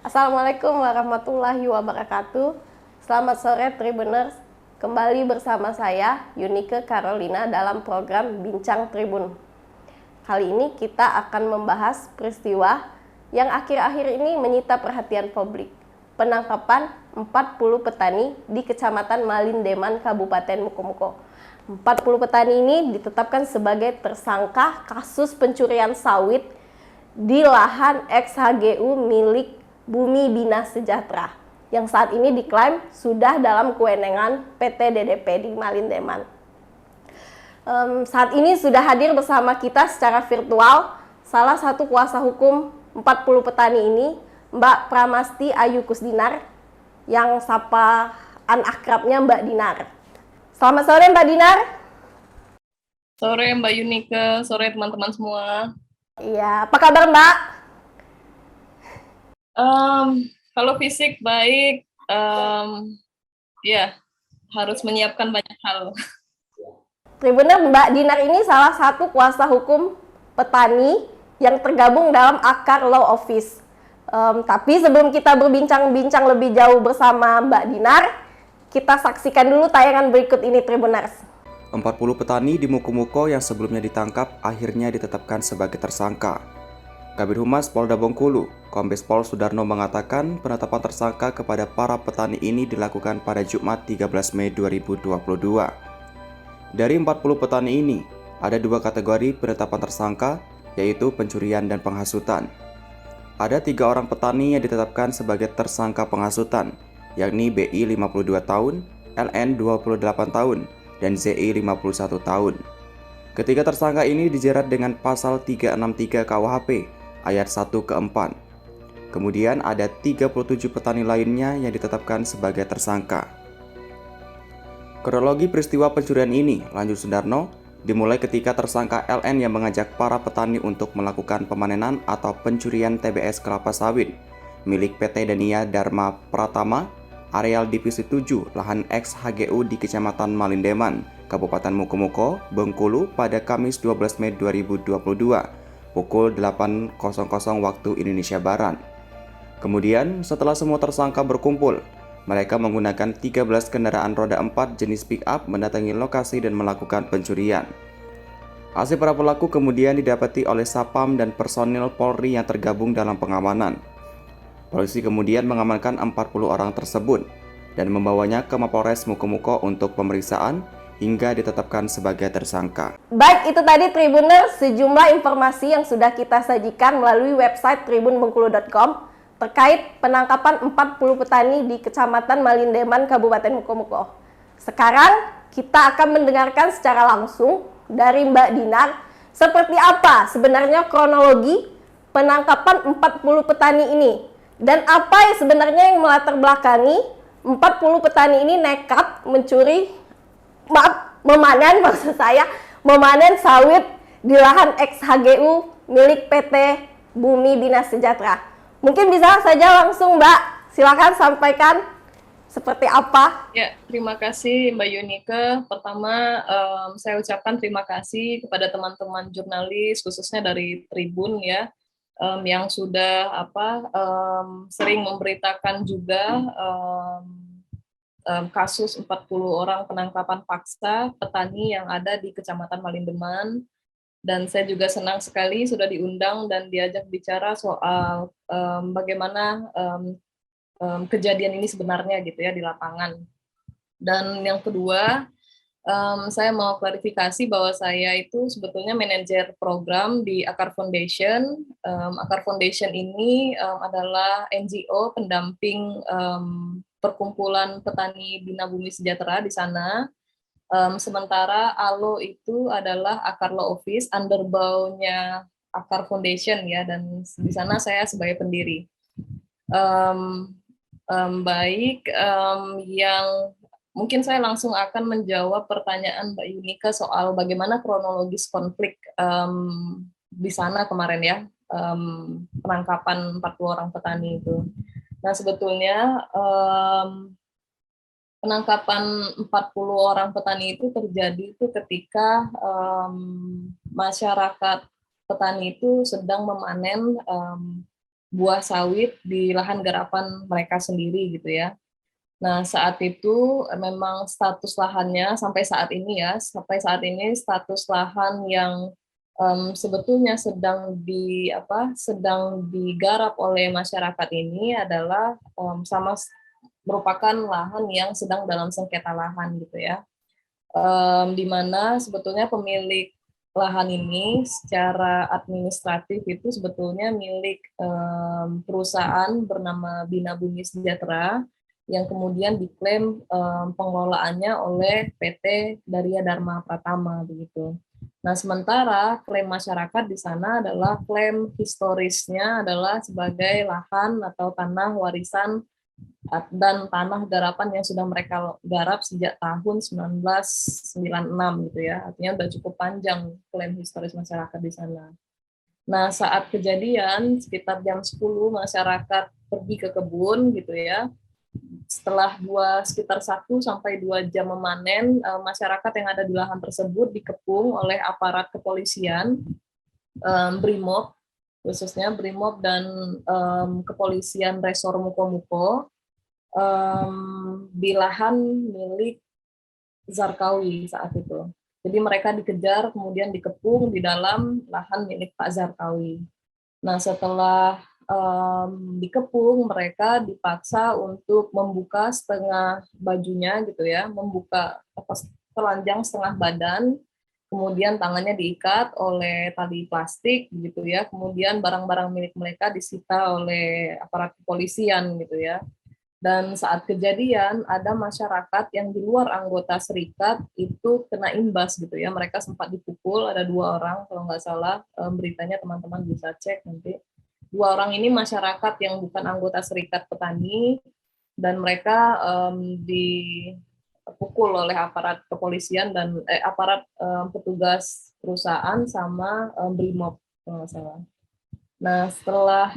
Assalamualaikum warahmatullahi wabarakatuh. Selamat sore Tribuners. Kembali bersama saya Yunike Carolina dalam program Bincang Tribun. Kali ini kita akan membahas peristiwa yang akhir-akhir ini menyita perhatian publik. Penangkapan 40 petani di Kecamatan Malindeman, Kabupaten Mukomuko. 40 petani ini ditetapkan sebagai tersangka kasus pencurian sawit di lahan ex-HGU milik Bumi Bina Sejahtera yang saat ini diklaim sudah dalam kewenangan PT DDP di Malindeman. Saat ini sudah hadir bersama kita secara virtual salah satu kuasa hukum 40 petani ini, Mbak Pramasti Ayu Kusdinar, yang sapaan akrabnya Mbak Dinar. Selamat sore Mbak Dinar. Sore Mbak Yunike, sore teman-teman semua. Iya, apa kabar Mbak? Kalau fisik baik, ya harus menyiapkan banyak hal. Tribuner, Mbak Dinar ini salah satu kuasa hukum petani yang tergabung dalam Akar Law Office. Tapi sebelum kita berbincang-bincang lebih jauh bersama Mbak Dinar, kita saksikan dulu tayangan berikut ini Tribuners. 40 petani di Mukomuko yang sebelumnya ditangkap akhirnya ditetapkan sebagai tersangka. Kabid Humas Polda Bengkulu, Kombes Pol Sudarno mengatakan penetapan tersangka kepada para petani ini dilakukan pada Jumat 13 Mei 2022. Dari 40 petani ini, ada dua kategori penetapan tersangka, yaitu pencurian dan penghasutan. Ada 3 orang petani yang ditetapkan sebagai tersangka penghasutan, yakni BI 52 tahun, LN 28 tahun, dan ZI 51 tahun. Ketiga tersangka ini dijerat dengan pasal 363 KUHP ayat 1 ke 4. Kemudian ada 37 petani lainnya yang ditetapkan sebagai tersangka. Kronologi peristiwa pencurian ini, lanjut Sudarno, dimulai ketika tersangka LN yang mengajak para petani untuk melakukan pemanenan atau pencurian TBS kelapa sawit milik PT Dania Dharma Pratama, areal divisi 7 lahan ex HGU di Kecamatan Malindeman, Kabupaten Mukomuko, Bengkulu pada Kamis 12 Mei 2022 pukul 8.00 waktu Indonesia Barat. Kemudian setelah semua tersangka berkumpul, mereka menggunakan 13 kendaraan roda 4 jenis pick-up mendatangi lokasi dan melakukan pencurian. Hasil para pelaku kemudian didapati oleh Sapam dan personil Polri yang tergabung dalam pengamanan. Polisi kemudian mengamankan 40 orang tersebut dan membawanya ke Mapolres Mukomuko untuk pemeriksaan hingga ditetapkan sebagai tersangka. Baik, itu tadi Tribuner sejumlah informasi yang sudah kita sajikan melalui website tribunbengkulu.com terkait penangkapan 40 petani di Kecamatan Malindeman, Kabupaten Mukomuko. Sekarang kita akan mendengarkan secara langsung dari Mbak Dinar seperti apa sebenarnya kronologi penangkapan 40 petani ini dan apa yang sebenarnya yang melatar belakangi 40 petani ini nekat memanen sawit di lahan ex-HGU milik PT Bumi Bina Sejahtera. Mungkin bisa saja langsung Mbak, silakan sampaikan seperti apa. Ya, terima kasih Mbak Yunike. Pertama, saya ucapkan terima kasih kepada teman-teman jurnalis, khususnya dari Tribun ya, yang sudah sering memberitakan juga kasus 40 orang penangkapan paksa petani yang ada di Kecamatan Malindeman. Dan saya juga senang sekali sudah diundang dan diajak bicara soal bagaimana kejadian ini sebenarnya gitu ya di lapangan. Dan yang kedua, saya mau klarifikasi bahwa saya itu sebetulnya manajer program di Akar Foundation. Akar Foundation ini adalah NGO pendamping perkumpulan petani Bina Bumi Sejahtera di sana. Sementara ALO itu adalah Akar Law Office, underbow-nya Akar Foundation ya, dan di sana saya sebagai pendiri. Yang mungkin saya langsung akan menjawab pertanyaan Mbak Yunike soal bagaimana kronologis konflik di sana kemarin ya, penangkapan 40 orang petani itu. Nah sebetulnya penangkapan 40 orang petani itu terjadi itu ketika masyarakat petani itu sedang memanen buah sawit di lahan garapan mereka sendiri gitu ya. Nah, saat itu memang status lahannya sampai saat ini status lahan yang sebetulnya sedang digarap oleh masyarakat ini adalah merupakan lahan yang sedang dalam sengketa lahan gitu ya. Di mana sebetulnya pemilik lahan ini secara administratif itu sebetulnya milik perusahaan bernama Bina Bumi Sejahtera yang kemudian diklaim pengelolaannya oleh PT Daria Dharma Pratama begitu. Nah, sementara klaim masyarakat di sana adalah klaim historisnya adalah sebagai lahan atau tanah warisan dan tanah garapan yang sudah mereka garap sejak tahun 1996 gitu ya. Artinya udah cukup panjang klaim historis masyarakat di sana. Nah, saat kejadian sekitar jam 10 masyarakat pergi ke kebun gitu ya. Setelah sekitar 1 sampai 2 jam memanen, masyarakat yang ada di lahan tersebut dikepung oleh aparat kepolisian, BRIMOB, khususnya BRIMOB dan kepolisian Resor Mukomuko, di lahan milik Zarqawi saat itu. Jadi mereka dikejar, kemudian dikepung di dalam lahan milik Pak Zarqawi. Nah, setelah dikepung, mereka dipaksa untuk membuka setengah bajunya gitu ya, membuka telanjang setengah badan, kemudian tangannya diikat oleh tali plastik gitu ya, kemudian barang-barang milik mereka disita oleh aparat kepolisian gitu ya. Dan saat kejadian ada masyarakat yang di luar anggota serikat itu kena imbas gitu ya, mereka sempat dipukul, ada 2 orang kalau nggak salah, beritanya teman-teman bisa cek nanti. 2 orang ini masyarakat yang bukan anggota serikat petani dan mereka dipukul oleh aparat kepolisian dan aparat petugas perusahaan sama BRIMOB kalau nggak salah. Nah, setelah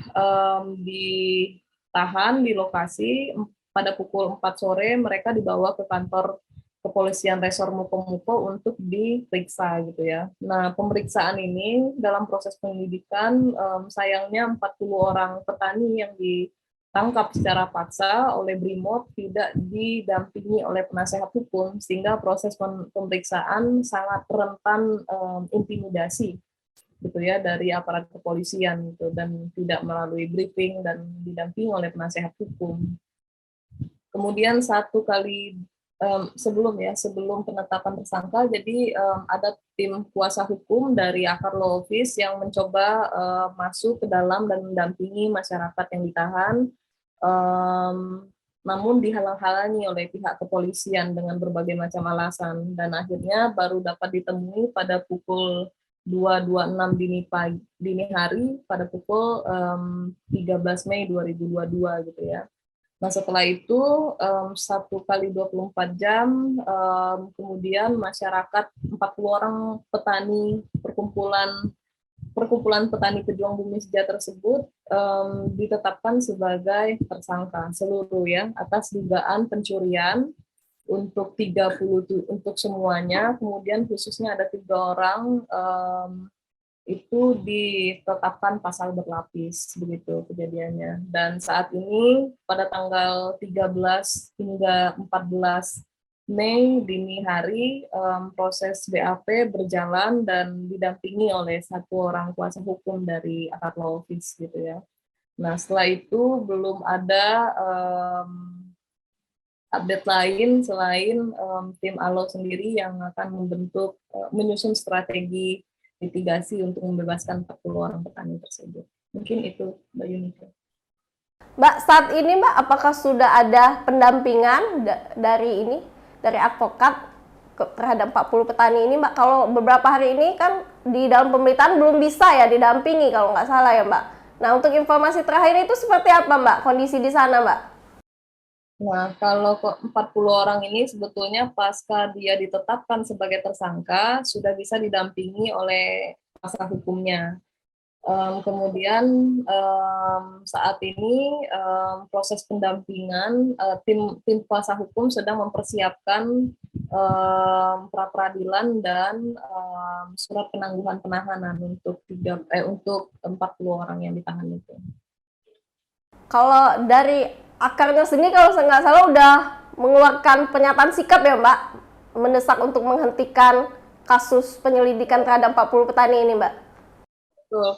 ditahan di lokasi, pada pukul 4 sore mereka dibawa ke kantor kepolisian Resor Mukomuko untuk diperiksa gitu ya. Nah, pemeriksaan ini dalam proses penyidikan sayangnya 40 orang petani yang ditangkap secara paksa oleh BRIMOB tidak didampingi oleh penasehat hukum sehingga proses pemeriksaan sangat rentan intimidasi gitu ya dari aparat kepolisian gitu dan tidak melalui briefing dan didampingi oleh penasehat hukum. Kemudian sebelum penetapan tersangka, jadi ada tim kuasa hukum dari Akar Law Office yang mencoba masuk ke dalam dan mendampingi masyarakat yang ditahan, namun dihalang-halangi oleh pihak kepolisian dengan berbagai macam alasan dan akhirnya baru dapat ditemui pada pukul 2.26 dini hari pada pukul 13 Mei 2022 gitu ya. Nah, setelah itu 1 kali 24 jam kemudian masyarakat 40 orang petani perkumpulan petani pejuang bumi sejahtera tersebut ditetapkan sebagai tersangka seluruh ya atas dugaan pencurian untuk semuanya, kemudian khususnya ada 3 orang itu ditetapkan pasal berlapis begitu kejadiannya. Dan saat ini pada tanggal 13 hingga 14 Mei dini hari proses BAP berjalan dan didampingi oleh 1 orang kuasa hukum dari Akar Law Office gitu ya. Nah, setelah itu belum ada update lain selain tim ALO sendiri yang akan menyusun strategi mitigasi untuk membebaskan 40 orang petani tersebut. Mungkin itu, Mbak Yunita. Mbak, saat ini Mbak, apakah sudah ada pendampingan dari advokat terhadap 40 petani ini Mbak? Kalau beberapa hari ini kan di dalam pemerintahan belum bisa ya didampingi kalau nggak salah ya Mbak. Nah, untuk informasi terakhir itu seperti apa Mbak kondisi di sana Mbak? Nah, kalau 40 orang ini sebetulnya pasca dia ditetapkan sebagai tersangka, sudah bisa didampingi oleh kuasa hukumnya. Kemudian saat ini proses pendampingan, tim kuasa hukum sedang mempersiapkan pra-peradilan dan surat penangguhan penahanan untuk 40 orang yang ditahan itu. Kalau dari akarnya sendiri kalau saya nggak salah udah mengeluarkan pernyataan sikap ya Mbak, mendesak untuk menghentikan kasus penyelidikan terhadap 40 petani ini Mbak. Betul,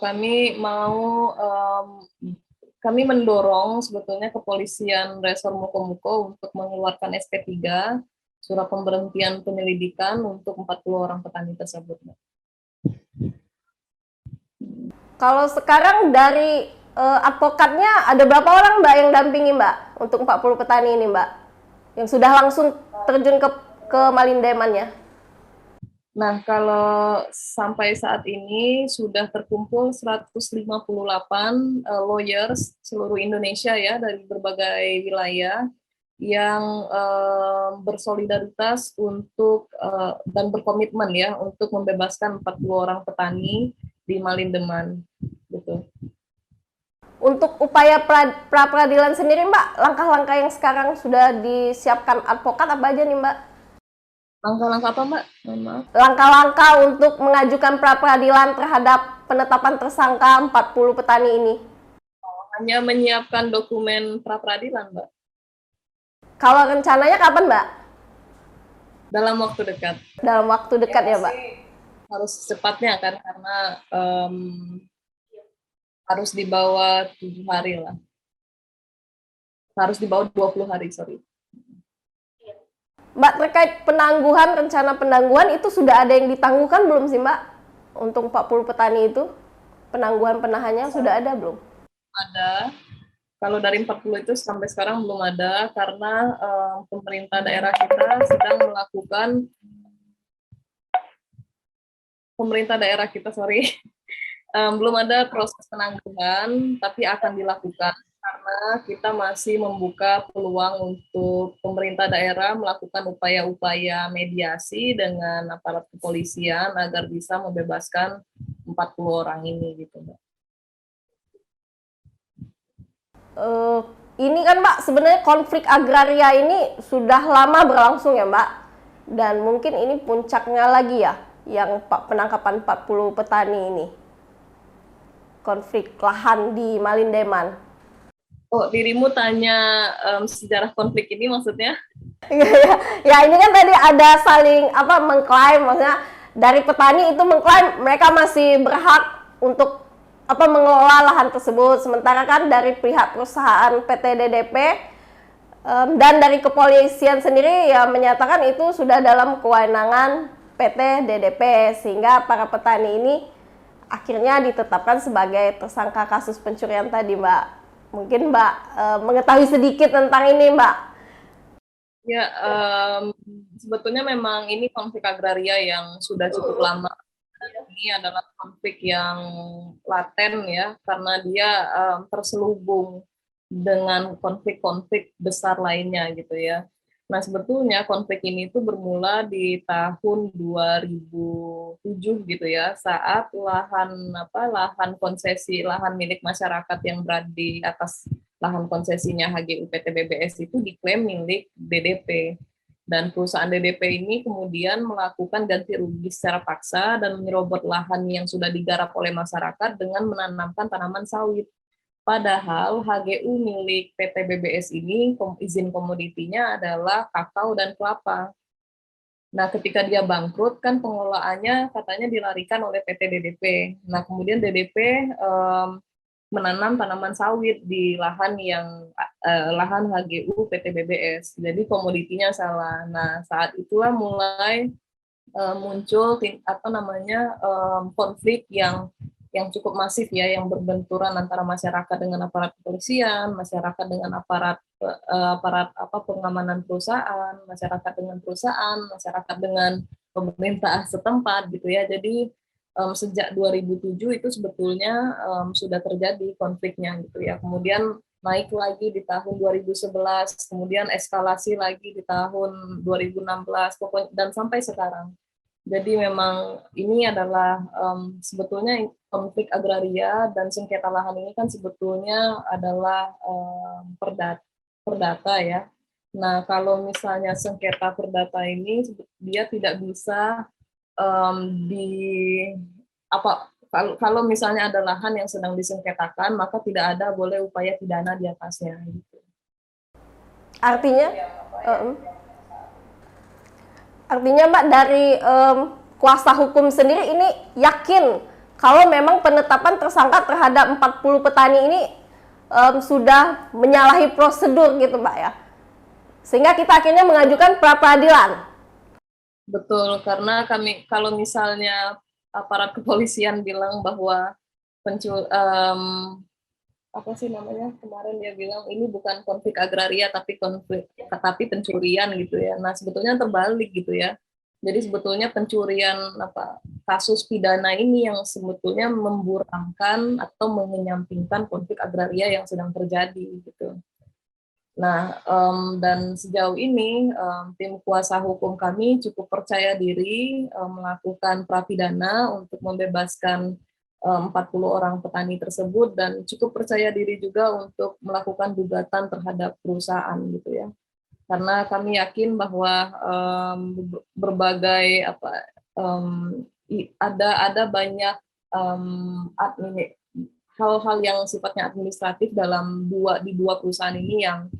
kami mendorong sebetulnya kepolisian Resor Mukomuko untuk mengeluarkan SP3, surat pemberhentian penyelidikan untuk 40 orang petani tersebut, Mbak. Kalau sekarang dari advokatnya ada berapa orang Mbak yang dampingi Mbak untuk 40 petani ini Mbak? Yang sudah langsung terjun ke Malindemannya. Nah, kalau sampai saat ini sudah terkumpul 158 lawyers seluruh Indonesia ya dari berbagai wilayah yang bersolidaritas untuk dan berkomitmen ya untuk membebaskan 40 orang petani di Malindeman gitu. Untuk upaya pra peradilan sendiri Mbak, langkah-langkah yang sekarang sudah disiapkan advokat apa aja nih Mbak? Langkah-langkah apa Mbak? Maaf. Langkah-langkah untuk mengajukan pra peradilan terhadap penetapan tersangka 40 petani ini. Hanya menyiapkan dokumen pra peradilan Mbak. Kalau rencananya kapan Mbak? Dalam waktu dekat. Dalam waktu dekat ya Mbak? Harus secepatnya kan karena harus di bawah 7 hari lah. Harus di bawah 20 hari, sorry. Mbak, terkait penangguhan, rencana penangguhan itu sudah ada yang ditangguhkan belum sih Mbak? Untuk 40 petani itu, penangguhan penahannya sudah ada belum? Ada. Kalau dari 40 itu sampai sekarang belum ada karena pemerintah daerah kita sedang melakukan belum ada proses penangguhan, tapi akan dilakukan karena kita masih membuka peluang untuk pemerintah daerah melakukan upaya-upaya mediasi dengan aparat kepolisian agar bisa membebaskan 40 orang ini gitu, Mbak. Ini kan Mbak, sebenarnya konflik agraria ini sudah lama berlangsung ya Mbak, dan mungkin ini puncaknya lagi ya, yang penangkapan 40 petani ini. Konflik lahan di Malindeman. Oh, dirimu tanya sejarah konflik ini maksudnya? Ya ini kan tadi ada saling mengklaim, maksudnya dari petani itu mengklaim mereka masih berhak untuk mengelola lahan tersebut, sementara kan dari pihak perusahaan PT DDP dan dari kepolisian sendiri ya menyatakan itu sudah dalam kewenangan PT DDP, sehingga para petani ini akhirnya ditetapkan sebagai tersangka kasus pencurian tadi Mbak. Mungkin Mbak mengetahui sedikit tentang ini Mbak. Ya, sebetulnya memang ini konflik agraria yang sudah cukup lama. Ini adalah konflik yang laten ya, karena dia terselubung dengan konflik-konflik besar lainnya gitu ya. Nah, sebetulnya konflik ini tuh bermula di tahun 2007 gitu ya, saat lahan konsesi, lahan milik masyarakat yang berada di atas lahan konsesinya HGU PT BBS itu diklaim milik DDP. Dan perusahaan DDP ini kemudian melakukan ganti rugi secara paksa dan menyerobot lahan yang sudah digarap oleh masyarakat dengan menanamkan tanaman sawit. Padahal HGU milik PT BBS ini izin komoditinya adalah kakao dan kelapa. Nah, ketika dia bangkrut kan pengelolaannya katanya dilarikan oleh PT DDP. Nah, kemudian DDP menanam tanaman sawit di lahan lahan HGU PT BBS. Jadi komoditinya salah. Nah, saat itulah mulai muncul konflik yang cukup masif ya, yang berbenturan antara masyarakat dengan aparat kepolisian, masyarakat dengan aparat pengamanan perusahaan, masyarakat dengan perusahaan, masyarakat dengan pemerintah setempat gitu ya. Jadi sejak 2007 itu sebetulnya sudah terjadi konfliknya gitu ya. Kemudian naik lagi di tahun 2011, kemudian eskalasi lagi di tahun 2016, pokoknya dan sampai sekarang. Jadi memang ini adalah sebetulnya konflik agraria dan sengketa lahan ini kan sebetulnya adalah perdata ya. Nah, kalau misalnya sengketa perdata ini dia tidak bisa kalau misalnya ada lahan yang sedang disengketakan, maka tidak ada boleh upaya pidana di atasnya. Gitu. Artinya, artinya Mbak dari kuasa hukum sendiri ini yakin kalau memang penetapan tersangka terhadap 40 petani ini sudah menyalahi prosedur gitu Mbak ya, sehingga kita akhirnya mengajukan pra peradilan. Betul, karena kami kalau misalnya aparat kepolisian bilang bahwa apa sih namanya, kemarin dia bilang ini bukan konflik agraria tapi pencurian gitu ya. Nah sebetulnya terbalik gitu ya. Jadi sebetulnya pencurian kasus pidana ini yang sebetulnya memburamkan atau menyampingkan konflik agraria yang sedang terjadi gitu. Nah, dan sejauh ini tim kuasa hukum kami cukup percaya diri melakukan pra-pidana untuk membebaskan 40 orang petani tersebut, dan cukup percaya diri juga untuk melakukan gugatan terhadap perusahaan gitu ya. Karena kami yakin bahwa berbagai ada banyak hal-hal yang sifatnya administratif di dua perusahaan ini yang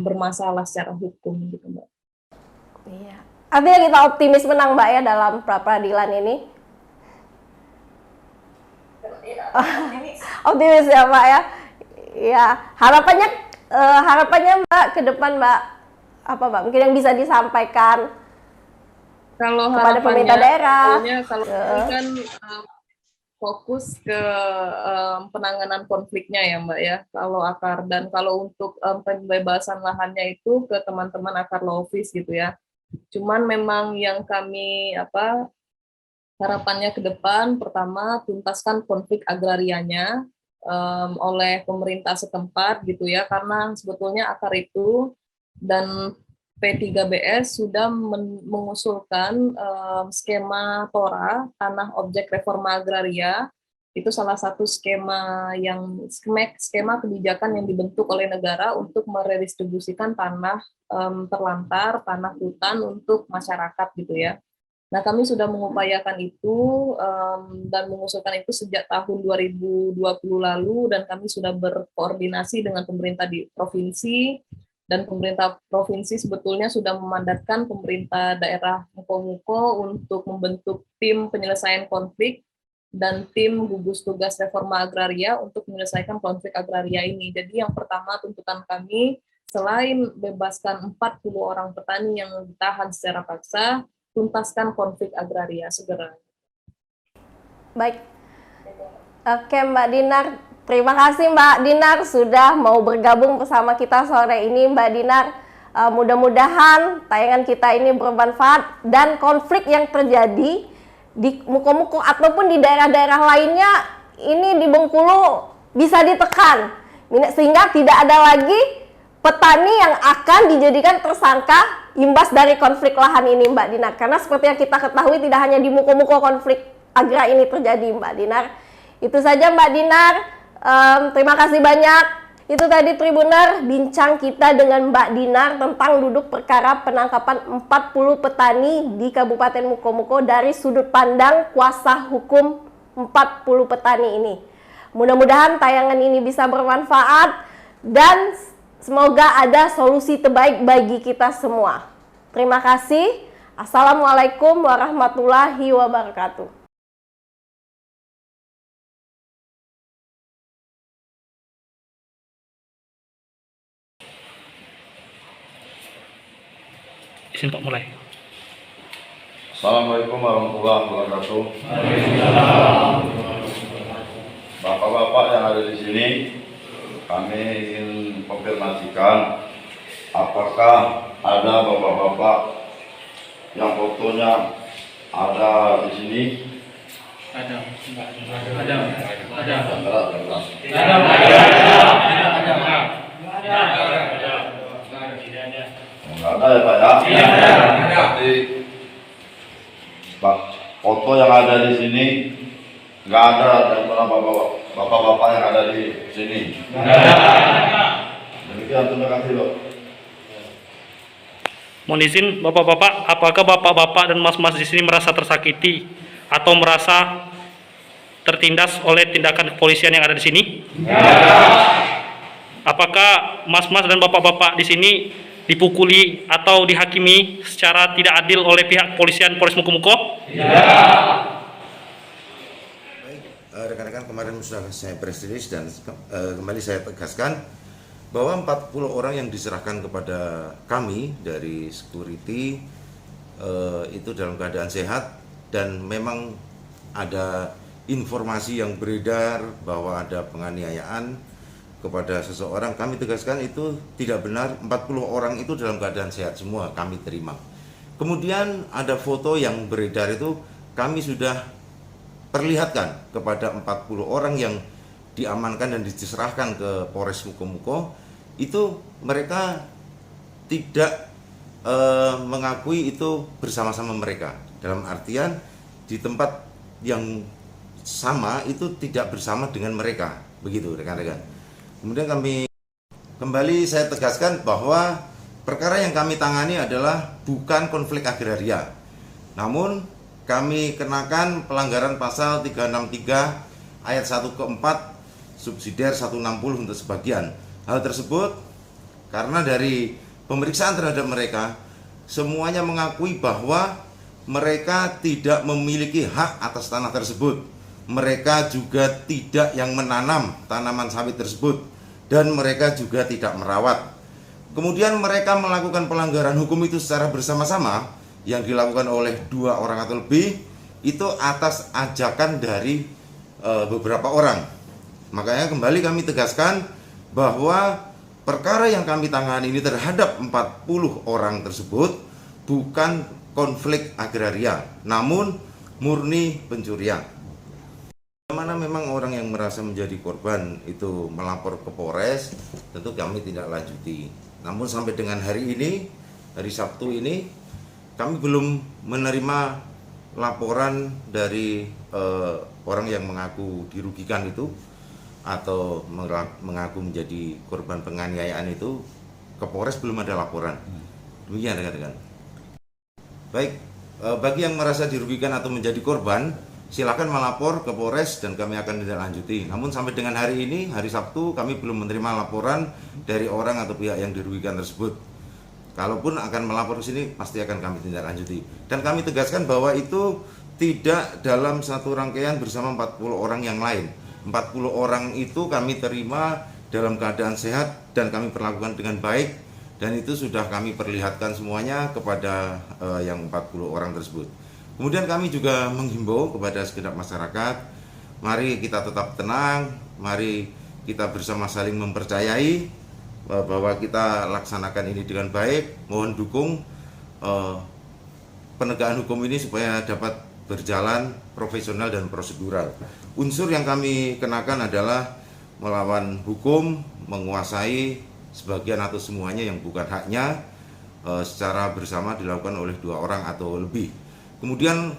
bermasalah secara hukum gitu Mbak. Iya. Artinya kita optimis menang Mbak ya dalam pra peradilan ini. Optimis ya Mbak ya. Ya, harapannya Mbak ke depan Mbak, apa Mbak mungkin yang bisa disampaikan kalau kepada pemerintah daerah? Kalau ini kan fokus ke penanganan konfliknya ya Mbak ya, kalau akar, dan kalau untuk pembebasan lahannya itu ke teman-teman akar law office gitu ya. Cuman memang yang kami harapannya ke depan, pertama tuntaskan konflik agrarianya oleh pemerintah setempat gitu ya, karena sebetulnya akar itu dan P3BS sudah mengusulkan skema TORA, Tanah Objek Reforma Agraria. Itu salah satu skema kebijakan yang dibentuk oleh negara untuk meredistribusikan tanah terlantar, tanah hutan untuk masyarakat gitu ya. Nah, kami sudah mengupayakan itu dan mengusulkan itu sejak tahun 2020 lalu, dan kami sudah berkoordinasi dengan pemerintah di provinsi, dan pemerintah provinsi sebetulnya sudah memandatkan pemerintah daerah Muko-Muko untuk membentuk tim penyelesaian konflik dan tim gugus tugas reforma agraria untuk menyelesaikan konflik agraria ini. Jadi yang pertama tuntutan kami, selain bebaskan 40 orang petani yang ditahan secara paksa, tuntaskan konflik agraria segera. Baik. Oke Mbak Dinar, terima kasih Mbak Dinar sudah mau bergabung bersama kita sore ini Mbak Dinar. Mudah-mudahan tayangan kita ini bermanfaat dan konflik yang terjadi di Muko-Muko ataupun di daerah-daerah lainnya ini di Bengkulu bisa ditekan, sehingga tidak ada lagi petani yang akan dijadikan tersangka imbas dari konflik lahan ini Mbak Dinar. Karena seperti yang kita ketahui tidak hanya di Muko-Muko konflik agra ini terjadi Mbak Dinar. Itu saja Mbak Dinar. Terima kasih banyak. Itu tadi Tribuner bincang kita dengan Mbak Dinar tentang duduk perkara penangkapan 40 petani di Kabupaten Muko-Muko dari sudut pandang kuasa hukum 40 petani ini. Mudah-mudahan tayangan ini bisa bermanfaat dan semoga ada solusi terbaik bagi kita semua. Terima kasih. Assalamualaikum warahmatullahi wabarakatuh. Izin Pak mulai. Assalamualaikum warahmatullahi wabarakatuh. Bapak-bapak yang ada di sini, kami ingin konfirmasikan apakah ada bapak-bapak yang fotonya ada di sini? Ada. Enggak ada ya Pak ya? Berarti foto yang ada di sini enggak ada dari bapak-bapak yang ada di sini. Demikian, terima kasih loh. Mohon izin Bapak-bapak, apakah Bapak-bapak dan Mas-mas di sini merasa tersakiti atau merasa tertindas oleh tindakan kepolisian yang ada di sini? Apakah mas-mas dan bapak-bapak di sini dipukuli atau dihakimi secara tidak adil oleh pihak kepolisian Polres Mukomuko? Rekan-rekan, kemarin sudah saya press release dan kembali saya tegaskan bahwa 40 orang yang diserahkan kepada kami dari security itu dalam keadaan sehat, dan memang ada informasi yang beredar bahwa ada penganiayaan kepada seseorang. Kami tegaskan itu tidak benar. 40 orang itu dalam keadaan sehat semua, kami terima. Kemudian ada foto yang beredar, itu kami sudah perlihatkan kepada 40 orang yang diamankan dan diserahkan ke Polres Mukomuko. Itu mereka tidak mengakui itu bersama-sama mereka, dalam artian di tempat yang sama itu tidak bersama dengan mereka, begitu rekan-rekan. Kemudian kembali saya tegaskan bahwa perkara yang kami tangani adalah bukan konflik agraria, namun kami kenakan pelanggaran pasal 363 ayat 1 ke 4 subsidiar 160 untuk sebagian. Hal tersebut karena dari pemeriksaan terhadap mereka semuanya mengakui bahwa mereka tidak memiliki hak atas tanah tersebut. Mereka juga tidak yang menanam tanaman sawit tersebut, dan mereka juga tidak merawat. Kemudian mereka melakukan pelanggaran hukum itu secara bersama-sama yang dilakukan oleh 2 orang atau lebih, itu atas ajakan dari beberapa orang. Makanya kembali kami tegaskan bahwa perkara yang kami tangani ini terhadap 40 orang tersebut bukan konflik agraria, namun murni pencurian. Mana memang orang yang merasa menjadi korban itu melapor ke Polres, tentu kami tidak lanjuti. Namun sampai dengan hari ini, hari Sabtu ini, kami belum menerima laporan dari orang yang mengaku dirugikan itu atau mengaku menjadi korban penganiayaan itu. Ke Polres belum ada laporan. Demikian rekan-rekan. Baik, bagi yang merasa dirugikan atau menjadi korban, silakan melapor ke Polres dan kami akan tindak lanjuti. Namun sampai dengan hari ini, hari Sabtu, kami belum menerima laporan dari orang atau pihak yang dirugikan tersebut. Kalaupun akan melapor ke sini, pasti akan kami tindak lanjuti. Dan kami tegaskan bahwa itu tidak dalam satu rangkaian bersama 40 orang yang lain. 40 orang itu kami terima dalam keadaan sehat dan kami perlakukan dengan baik, dan itu sudah kami perlihatkan semuanya kepada yang 40 orang tersebut. Kemudian kami juga menghimbau kepada segenap masyarakat, mari kita tetap tenang, mari kita bersama saling mempercayai bahwa kita laksanakan ini dengan baik. Mohon dukung penegakan hukum ini supaya dapat berjalan profesional dan prosedural. Unsur yang kami kenakan adalah melawan hukum, menguasai sebagian atau semuanya yang bukan haknya, secara bersama dilakukan oleh 2 orang atau lebih. Kemudian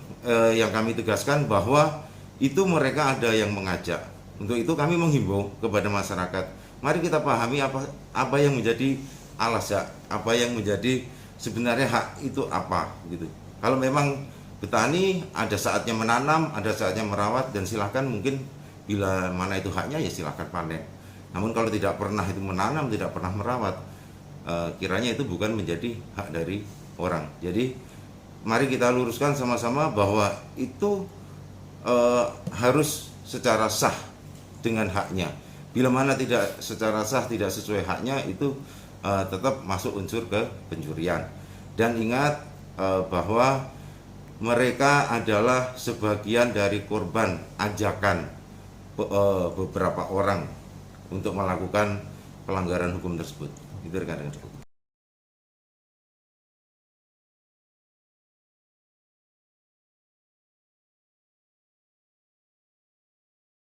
yang kami tegaskan bahwa itu mereka ada yang mengajak. Untuk itu kami menghimbau kepada masyarakat, mari kita pahami apa yang menjadi alasan, apa yang menjadi sebenarnya hak itu apa gitu. Kalau memang petani ada saatnya menanam, ada saatnya merawat, dan silahkan mungkin bila mana itu haknya ya silahkan panen. Namun kalau tidak pernah itu menanam, tidak pernah merawat, kiranya itu bukan menjadi hak dari orang. Jadi mari kita luruskan sama-sama bahwa itu harus secara sah dengan haknya. Bila mana tidak secara sah, tidak sesuai haknya, itu tetap masuk unsur ke pencurian. Dan ingat bahwa mereka adalah sebagian dari korban ajakan beberapa orang untuk melakukan pelanggaran hukum tersebut. Itu rekan-rekan.